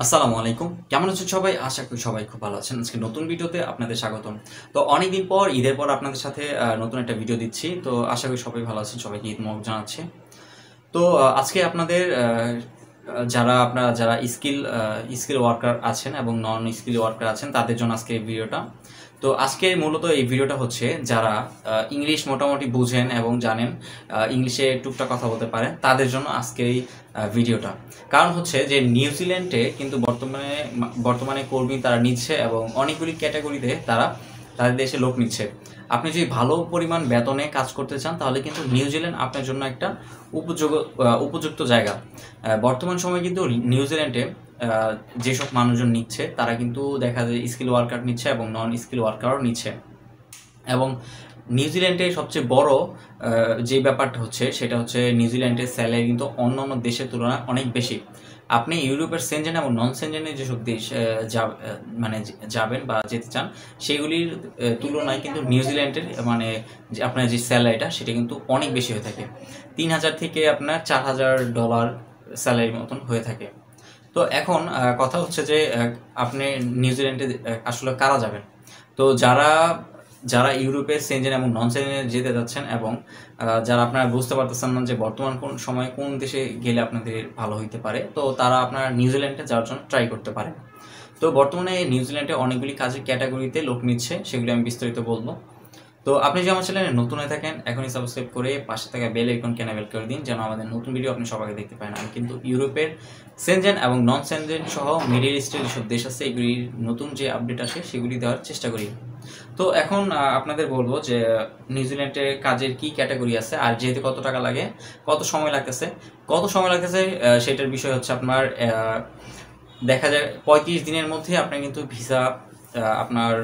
আসসালামু আলাইকুম। কেমন আছেন সবাই? আশা করি সবাই খুব ভালো আছেন। আজকে নতুন ভিডিওতে আপনাদের স্বাগতম। তো অনেকদিন পর ঈদের পর আপনাদের সাথে নতুন একটা ভিডিও দিচ্ছি। তো আশা করি সবাই ভালো আছেন। সবাইকে ঈদ মোবারক জানাচ্ছি। তো আজকে আপনাদের যারা স্কিল ওয়ার্কার আছেন এবং নন স্কিল ওয়ার্কার আছেন তাদের জন্য আজকে এই ভিডিওটা। তো আজকে মূলত এই ভিডিওটা হচ্ছে যারা ইংলিশ মোটামুটি বুঝেন এবং জানেন, ইংলিশে টুকটাক কথা বলতে পারেন তাদের জন্য আজকে এই ভিডিওটা। কারণ হচ্ছে যে নিউজিল্যান্ডে কিন্তু বর্তমানে কর্মী তারা নিচ্ছে এবং অনেকগুলি ক্যাটাগরিতে তারা তাদের দেশে লোক নিচ্ছে। আপনি যদি ভালো পরিমাণ বেতনে কাজ করতে চান তাহলে কিন্তু নিউজিল্যান্ড আপনার জন্য একটা উপযুক্ত জায়গা। বর্তমান সময়ে কিন্তু নিউজিল্যান্ডে যেসব মানুষজন নিচ্ছে তারা কিন্তু দেখা যায় স্কিল ওয়ার্কার নিচ্ছে এবং নন স্কিল ওয়ার্কারও নিচ্ছে। এবং নিউজিল্যান্ডে সবচেয়ে বড় যে ব্যাপারটা হচ্ছে সেটা হচ্ছে নিউজিল্যান্ডের স্যালারি কিন্তু অন্যান্য দেশের তুলনায় অনেক বেশি। আপনি ইউরোপের সেনজেন এবং নন সেনজেনের যেসব দেশ মানে যাবেন বা যেতে চান সেগুলির তুলনায় কিন্তু নিউজিল্যান্ডের মানে যে আপনার যে স্যালারিটা সেটা কিন্তু অনেক বেশি হয়ে থাকে। 3,000 থেকে আপনার $4,000 স্যালারির মতন হয়ে থাকে। তো এখন কথা হচ্ছে যে আপনি নিউজিল্যান্ডে আসলে কারা যাবেন? তো যারা যারা ইউরোপে সেনজেন এবং নন সেনজেনে যেতে যাচ্ছেন এবং যারা আপনারা বুঝতে পারতেছেন না যে বর্তমান কোন সময়ে কোন দেশে গেলে আপনাদের ভালো হইতে পারে, তো তারা আপনারা নিউজিল্যান্ডে যাওয়ার জন্য ট্রাই করতে পারেন। তো বর্তমানে নিউজিল্যান্ডে অনেকগুলি কাজের ক্যাটাগরিতে লোক নিচ্ছে, সেগুলি আমি বিস্তারিত বলবো। তো আপনি যদি আমার চ্যানেলে নতুন হয়ে থাকেন এখনই সাবস্ক্রাইব করে পাশে থাকা বেল আইকনকে এনেবল করে দিন যেন আমাদের নতুন ভিডিও আপনি সবাইকে দেখতে পারেন। আমি কিন্তু ইউরোপের সেনজেন এবং নন সেনজেন সহ মিডল ইস্টের যেসব দেশ আছে এগুলির নতুন যে আপডেট আসে সেগুলি দেওয়ার চেষ্টা করি। তো এখন আপনাদের বলবো যে নিউজিল্যান্ডের কাজের কি ক্যাটাগরি আছে আর যেতে কত টাকা লাগে, কত সময় লাগতেছে সেটার বিষয় হচ্ছে আপনার দেখা যায় 35 দিনের মধ্যে আপনার কিন্তু ভিসা আপনার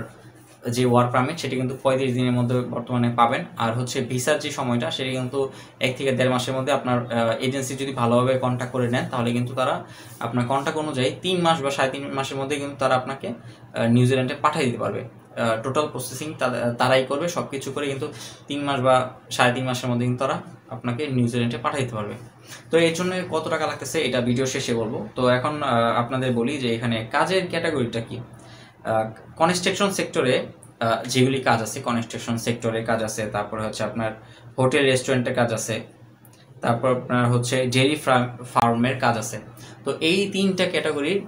যে ওয়ার্ক পারমিট সেটা কিন্তু 35 দিনের মধ্যে বর্তমানে পাবেন। আর হচ্ছে ভিসার যে সময়টা সেটা কিন্তু 1 থেকে 1.5 মাসের মধ্যে আপনার এজেন্সি যদি ভালোভাবে কন্ট্যাক্ট করে নেন তাহলে কিন্তু তারা আপনার কন্ট্যাক্ট অনুযায়ী 3 মাস বা 3.5 মাসের মধ্যে কিন্তু তারা আপনাকে নিউজিল্যান্ডে পাঠিয়ে দিতে পারবে। টোটাল প্রসেসিং তারাই করবে, সব কিছু করে কিন্তু 3 মাস বা 3.5 মাসের মধ্যে কিন্তু তারা আপনাকে নিউজিল্যান্ডে পাঠিয়ে দিতে পারবে। তো এর জন্য কত টাকা লাগতেছে এটা ভিডিও শেষে বলবো। তো এখন আপনাদের বলি যে এখানে কাজের ক্যাটাগরিটা কি। কনস্ট্রাকশন সেক্টরে যেগুলি কাজ আছে, কনস্ট্রাকশন সেক্টরে কাজ আছে, তারপরে হচ্ছে আপনার হোটেল রেস্টুরেন্টের কাজ আছে, তারপর আপনার হচ্ছে ডেইরি ফার্মের কাজ আছে। তো এই 3টা ক্যাটাগরির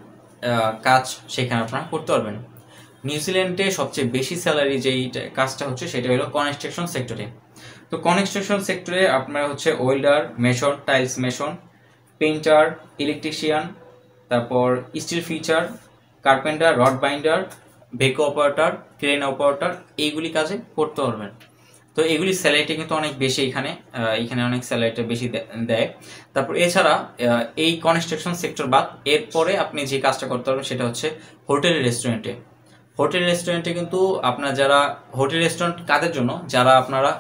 কাজ সেখানে আপনারা করতে পারবেন। নিউজিল্যান্ডে সবচেয়ে বেশি স্যালারি যেই কাজটা হচ্ছে সেটা হলো কনস্ট্রাকশন সেক্টরে। তো কনস্ট্রাকশন সেক্টরে আপনার হচ্ছে welder, mason, tiles mason, painter, electrician, তারপর steel fixer, carpenter, rod binder, backhoe operator, crane operator, এইগুলি কাজে করতে পারবেন। তো এগুলি স্যালারিটা কিন্তু অনেক বেশি এখানে অনেক স্যালারিটা বেশি দেয়। তারপর এছাড়া এই কনস্ট্রাকশন সেক্টর বাদ এরপরে আপনি যে কাজটা করতে পারবেন সেটা হচ্ছে হোটেল রেস্টুরেন্টে কিন্তু আপনার যারা হোটেল রেস্টুরেন্ট কাদের জন্য, যারা আপনারা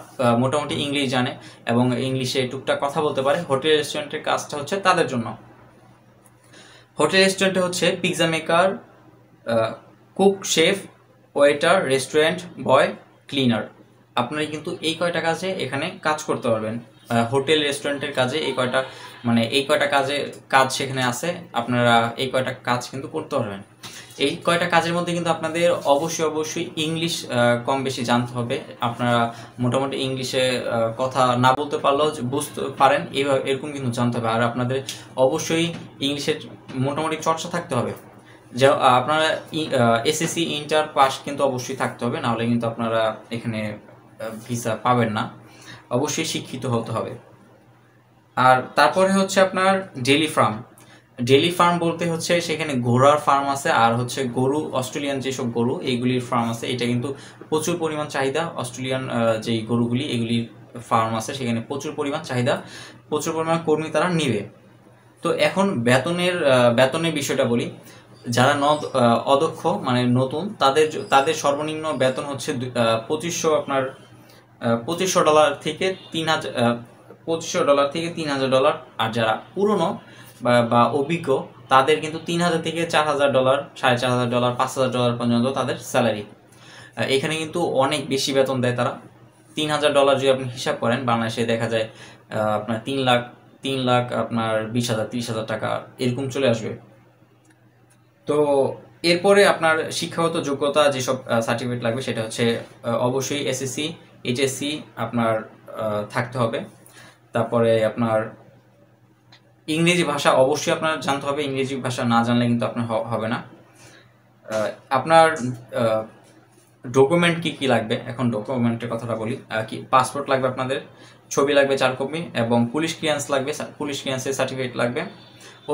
মোটামুটি ইংলিশ জানে এবং ইংলিশে টুকটাক কথা বলতে পারে, হোটেল রেস্টুরেন্টের কাজটা হচ্ছে তাদের জন্য। হোটেল রেস্টুরেন্টে হচ্ছে pizza maker, cook, chef, waiter, restaurant boy, cleaner. আপনারা কিন্তু এই কয়টা কাজে এখানে কাজ করতে পারবেন। হোটেল রেস্টুরেন্টের কাজে এই কয়টা কাজ সেখানে আছে, আপনারা এই কয়টা কাজ কিন্তু করতে পারবেন। এই কয়টা কাজের মধ্যে কিন্তু আপনাদের অবশ্যই ইংলিশ কম বেশি জানতে হবে। আপনারা মোটামুটি ইংলিশে কথা না বলতে পারলেও বুঝতে পারেন এরকম কিন্তু জানতে হবে। আর আপনাদের অবশ্যই ইংলিশের মোটামুটি চর্চা থাকতে হবে। যা আপনারা এসএসসি ইন্টার পাস কিন্তু অবশ্যই থাকতে হবে, নাহলে কিন্তু আপনারা এখানে ভিসা পাবেন না। অবশ্যই শিক্ষিত হতে হবে। আর তারপরে হচ্ছে আপনার ডেইলি ফার্ম বলতে হচ্ছে সেখানে ঘোড়ার ফার্ম আছে আর হচ্ছে গরু, অস্ট্রেলিয়ান যেসব গরু এইগুলির ফার্ম আছে। এটা কিন্তু প্রচুর পরিমাণ চাহিদা, অস্ট্রেলিয়ান যেই গরুগুলি এগুলির ফার্ম আছে সেখানে প্রচুর পরিমাণ চাহিদা, প্রচুর পরিমাণ কর্মী তারা নিবে। তো এখন বেতনের বিষয়টা বলি। যারা অদক্ষ মানে নতুন তাদের সর্বনিম্ন বেতন হচ্ছে আপনার $2,500 থেকে $3,000। আর যারা পুরনো বা অভিজ্ঞ তাদের কিন্তু 3,000 থেকে $4,000, $4,500, $5,000 পর্যন্ত তাদের স্যালারি। এখানে কিন্তু অনেক বেশি বেতন দেয় তারা। $3,000 যদি আপনি হিসাব করেন বাংলাদেশে দেখা যায় আপনার 3 লাখ আপনার 20,000 30,000 টাকা এরকম চলে আসবে। তো এরপরে আপনার শিক্ষাগত যোগ্যতা যেসব সার্টিফিকেট লাগবে সেটা হচ্ছে অবশ্যই এসএসসি, এইচএসসি আপনার থাকতে হবে। তারপরে আপনার ইংরেজি ভাষা অবশ্যই আপনার জানতে হবে, ইংরেজি ভাষা না জানলে কিন্তু আপনার হবে না। আপনার ডকুমেন্ট কি কি লাগবে, এখন ডকুমেন্টের কথাটা বলি। কি পাসপোর্ট লাগবে আপনাদের, ছবি লাগবে 4 কপি, এবং পুলিশ ক্লিয়ারেন্স লাগবে, পুলিশ ক্লিয়ারেন্সের সার্টিফিকেট লাগবে।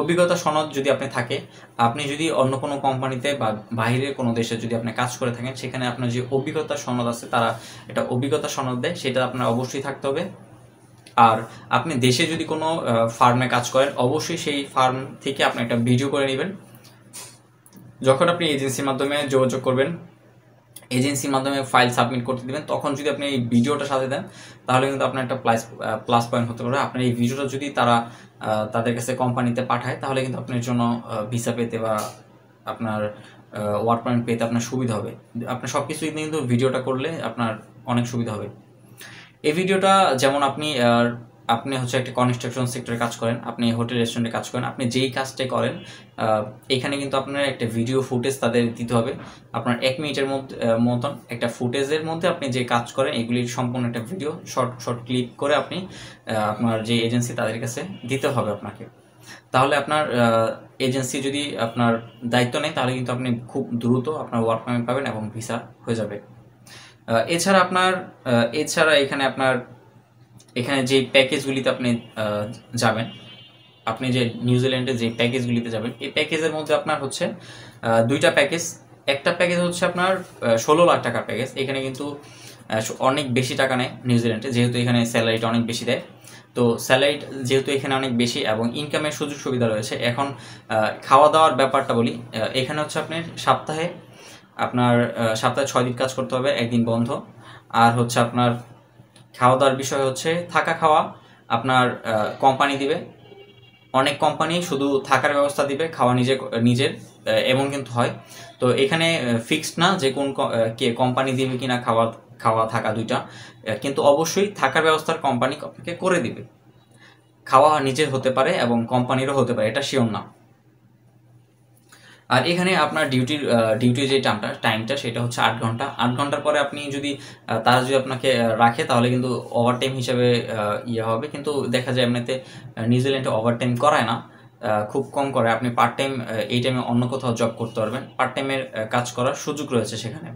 অভিজ্ঞতা সনদ যদি আপনি থাকে, আপনি যদি অন্য কোনো কোম্পানিতে বা বাইরের কোনো দেশে যদি আপনি কাজ করে থাকেন, সেখানে আপনার যে অভিজ্ঞতা সনদ আছে তারা এটা অভিজ্ঞতা সনদ দেয়, সেটা আপনার অবশ্যই থাকতে হবে। আর আপনি দেশে যদি কোনো ফার্মে কাজ করেন, অবশ্যই সেই ফার্ম থেকে আপনি একটা ভিডিও করে নেবেন। যখন আপনি এজেন্সির মাধ্যমে যোগাযোগ করবেন, এজেন্সির মাধ্যমে ফাইল সাবমিট করতে দেবেন, তখন যদি আপনি এই ভিডিওটা সাথে দেন তাহলে কিন্তু আপনার একটা প্লাস পয়েন্ট হতে পারে। আপনার এই ভিডিওটা যদি তারা তাদের কাছে কোম্পানিতে পাঠায় তাহলে কিন্তু আপনার জন্য ভিসা পেতে বা আপনার ওয়ার্ক পারমিট পেতে আপনার সুবিধা হবে। আপনার সব কিছুই কিন্তু ভিডিওটা করলে আপনার অনেক সুবিধা হবে। এই ভিডিওটা যেমন আপনি হচ্ছে একটা কনস্ট্রাকশন সেক্টরে কাজ করেন, আপনি হোটেল রেস্টুরেন্টে কাজ করেন, আপনি যেই কাজটাই করেন এখানে কিন্তু আপনার একটা ভিডিও ফুটেজ তাদের দিতে হবে। আপনার 1 মিনিটের মতন একটা ফুটেজের মধ্যে আপনি যে কাজ করেন এগুলির সম্পূর্ণ একটা ভিডিও শর্ট ক্লিপ করে আপনি আপনার যে এজেন্সি তাদের কাছে দিতে হবে আপনাকে। তাহলে আপনার এজেন্সি যদি আপনার দায়িত্ব নেয় তাহলে কিন্তু আপনি খুব দ্রুত আপনার ওয়ার্ক পারমিট পাবেন এবং ভিসা হয়ে যাবে। এছাড়া এখানে যে প্যাকেজগুলিতে আপনি যাবেন, আপনি যে নিউজিল্যান্ডে যে প্যাকেজগুলিতে যাবেন, এই প্যাকেজের মধ্যে আপনার হচ্ছে 2টা প্যাকেজ। একটা প্যাকেজ হচ্ছে আপনার 16 লাখ টাকার প্যাকেজ। এখানে কিন্তু অনেক বেশি টাকা নেয় নিউজিল্যান্ডে, যেহেতু এখানে স্যালারিটা অনেক বেশি দেয়। তো স্যালারি যেহেতু এখানে অনেক বেশি এবং ইনকামের সুযোগ সুবিধা রয়েছে। এখন খাওয়া দাওয়ার ব্যাপারটা বলি। এখানে হচ্ছে সপ্তাহে 6 দিন কাজ করতে হবে, 1 দিন বন্ধ। আর হচ্ছে আপনার খাওয়া দাওয়ার বিষয় হচ্ছে থাকা খাওয়া আপনার কোম্পানি দিবে। অনেক কোম্পানি শুধু থাকার ব্যবস্থা দিবে, খাওয়া নিজের এমন কিন্তু হয়। তো এখানে ফিক্সড না যে কোন কোম্পানি দিবে কিনা খাওয়া থাকা দুইটা, কিন্তু অবশ্যই থাকার ব্যবস্থার কোম্পানি আপনাকে করে দিবে। খাওয়া নিজের হতে পারে এবং কোম্পানিরও হতে পারে, এটা শিওর না। আর এখানে আপনার ডিউটির যে টাইমটা সেটা হচ্ছে 8 ঘন্টা। 8 ঘন্টার পরে আপনি যদি তারা যদি আপনাকে রাখে তাহলে কিন্তু ওভারটাইম হিসাবে হবে। কিন্তু দেখা যায় এমনিতে নিউজিল্যান্ডে ওভারটাইম করায় না, খুব কম করে। আপনি পার্ট টাইম এই টাইমে অন্য কোথাও জব করতে পারবেন, পার্ট টাইমের কাজ করার সুযোগ রয়েছে সেখানে।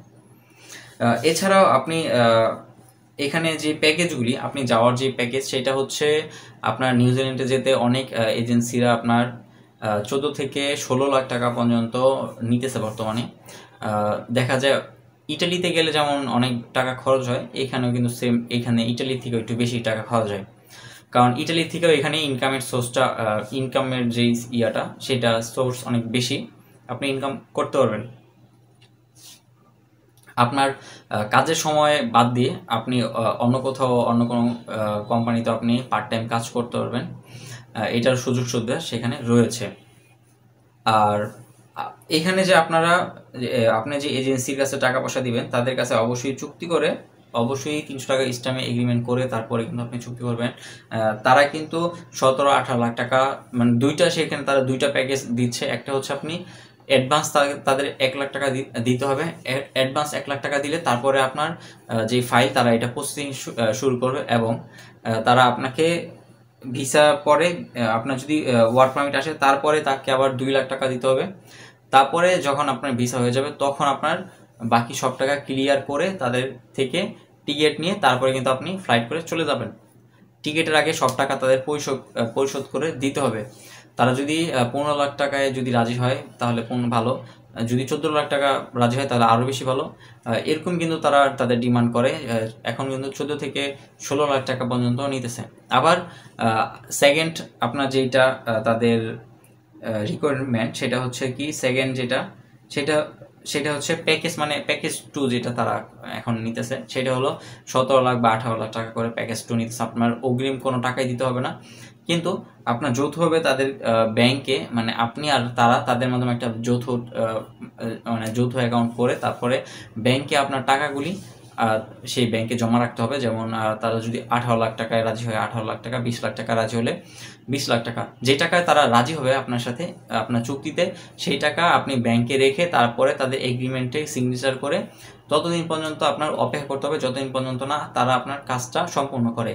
এছাড়াও আপনি এখানে যে প্যাকেজগুলি, আপনি যাওয়ার যে প্যাকেজ সেটা হচ্ছে আপনার নিউজিল্যান্ডে যেতে অনেক এজেন্সিরা আপনার 14 থেকে 16 লাখ টাকা পর্যন্ত নিতেছে বর্তমানে। দেখা যায় ইটালিতে গেলে যেমন অনেক টাকা খরচ হয়, এখানেও কিন্তু সেম, এখানে ইটালি থেকে একটু বেশি টাকা খরচ হয়। কারণ ইটালি থেকেও এখানে ইনকামের যে সেটা সোর্স অনেক বেশি, আপনি ইনকাম করতে পারবেন। আপনার কাজের সময় বাদ দিয়ে আপনি অন্য কোনো কোম্পানিতে আপনি পার্ট টাইম কাজ করতে পারবেন, এটার সুযোগ সুবিধা সেখানে রয়েছে। আর এখানে যে আপনি যে এজেন্সির কাছে টাকা পয়সা দিবেন তাদের কাছে অবশ্যই চুক্তি করে, অবশ্যই 300 টাকা স্ট্যাম্পে এগ্রিমেন্ট করে তারপরে কিন্তু আপনি চুক্তি করবেন। তারা কিন্তু 17-18 লাখ টাকা, মানে সেখানে তারা 2টা প্যাকেজ দিচ্ছে। একটা হচ্ছে আপনি অ্যাডভান্স তাদের 1 লাখ টাকা দিতে হবে। অ্যাডভান্স 1 লাখ টাকা দিলে তারপরে আপনার যে ফাইল তারা এটা প্রসেসিং শুরু করবে, এবং তারা আপনাকে ভিসা পরে আপনার যদি ওয়ার্ক পারমিট আসে তারপরে তাকে আবার 2 লাখ টাকা দিতে হবে। তারপরে যখন আপনার ভিসা হয়ে যাবে তখন আপনার বাকি সব টাকা ক্লিয়ার করে তাদের থেকে টিকিট নিয়ে তারপরে কিন্তু আপনি ফ্লাইট করে চলে যাবেন। টিকিটের আগে সব টাকা তাদের পরিশোধ করে দিতে হবে। তারা যদি 15 লাখ টাকায় যদি রাজি হয় তাহলে ভালো, যদি 14 লাখ টাকা রাজি হয় তাহলে আরও বেশি ভালো। এরকম কিন্তু তারা তাদের ডিমান্ড করে। এখন কিন্তু 14 থেকে 16 লাখ টাকা পর্যন্ত নিতেছে। আবার সেকেন্ড আপনার যেটা তাদের রিকোয়ারমেন্ট সেটা হচ্ছে কি, সেকেন্ড সেটা হচ্ছে প্যাকেজ, মানে প্যাকেজ 2 যেটা তারা এখন নিতেছে সেটা হলো 17 লাখ বা 18 লাখ টাকা করে প্যাকেজ 2 নিতেছে। আপনার অগ্রিম কোনো টাকাই দিতে হবে না, কিন্তু আপনার যৌথভাবে তাদের ব্যাংকে, মানে আপনি আর তাদের মাধ্যমে একটা যৌথ অ্যাকাউন্ট করে তারপরে ব্যাংকে আপনার টাকাগুলি সেই ব্যাংকে জমা রাখতে হবে। যেমন তারা যদি 18 লাখ টাকায় রাজি হয় 18 লাখ টাকা, 20 লাখ টাকা রাজি হলে 20 লাখ টাকা, যে টাকায় তারা রাজি হবে আপনার সাথে আপনার চুক্তিতে, সেই টাকা আপনি ব্যাংকে রেখে তারপরে তাদের এগ্রিমেন্টে সিগনেচার করে ততদিন পর্যন্ত আপনার অপেক্ষা করতে হবে, যতদিন পর্যন্ত না তারা আপনার কাজটা সম্পূর্ণ করে।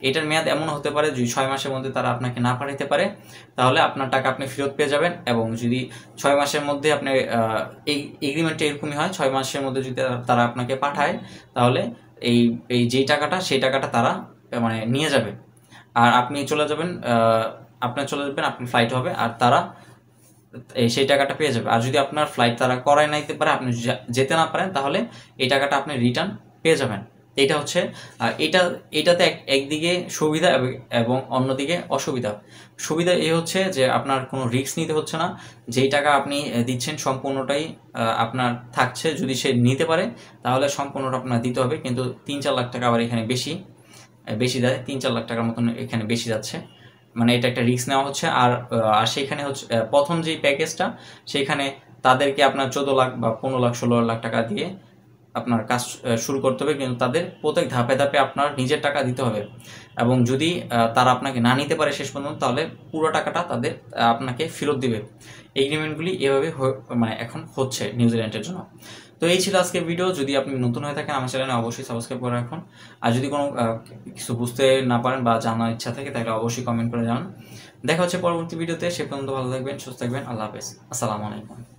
এটার মেয়াদ এমন হতে পারে যদি 6 মাসের মধ্যে তারা আপনাকে না পাঠাতে পারে তাহলে আপনার টাকা আপনি ফেরত পেয়ে যাবেন, এবং যদি 6 মাসের মধ্যে আপনি এই এগ্রিমেন্টটা এরকমই হয়, 6 মাসের মধ্যে যদি তারা আপনাকে পাঠায় তাহলে এই এই যেই টাকাটা সেই টাকাটা তারা মানে নিয়ে যাবে, আর আপনি চলে যাবেন, আপনার ফ্লাইট হবে, আর তারা সেই টাকাটা পেয়ে যাবে। আর যদি আপনার ফ্লাইট তারা করায় নাইতে পারে, আপনি যেতে না পারেন, তাহলে এই টাকাটা আপনি রিটার্ন পেয়ে যাবেন। এটা হচ্ছে এটাতে একদিকে সুবিধা এবং অন্যদিকে অসুবিধা। সুবিধা এই হচ্ছে যে আপনার কোনো রিস্ক নিতে হচ্ছে না, যেই টাকা আপনি দিচ্ছেন সম্পূর্ণটাই আপনার থাকছে। যদি সে নিতে পারে তাহলে সম্পূর্ণটা আপনার দিতে হবে, কিন্তু 3-4 লাখ টাকা আবার এখানে বেশি দেয়, 3-4 লাখ টাকার মতন এখানে বেশি যাচ্ছে, মানে এটা একটা রিস্ক নেওয়া হচ্ছে। আর সেখানে হচ্ছে প্রথম যেই প্যাকেজটা সেখানে তাদেরকে আপনার 14 লাখ বা 15 লাখ 16 লাখ টাকা দিয়ে আপনার কাজ শুরু করতে হবে, কিন্তু তাদের প্রত্যেক ধাপে ধাপে আপনার নিজের টাকা দিতে হবে, এবং যদি তারা আপনাকে না নিতে পারে শেষ পর্যন্ত তাহলে পুরো টাকাটা তাদের আপনাকে ফেরত দিবে। এগ্রিমেন্টগুলি এভাবে মানে এখন হচ্ছে নিউজিল্যান্ডের জন্য। তো এই ছিল আজকের ভিডিও। যদি আপনি নতুন হয়ে থাকেন আমার চ্যানেলে অবশ্যই সাবস্ক্রাইব করে রাখুন, আর যদি কোনো কিছু বুঝতে না পারেন বা জানার ইচ্ছা থাকে তাহলে অবশ্যই কমেন্ট করে জানান। দেখা হচ্ছে পরবর্তী ভিডিওতে, সে পর্যন্ত ভালো থাকবেন, সুস্থ থাকবেন, আল্লাহ হাফেজ, আসসালামু আলাইকুম।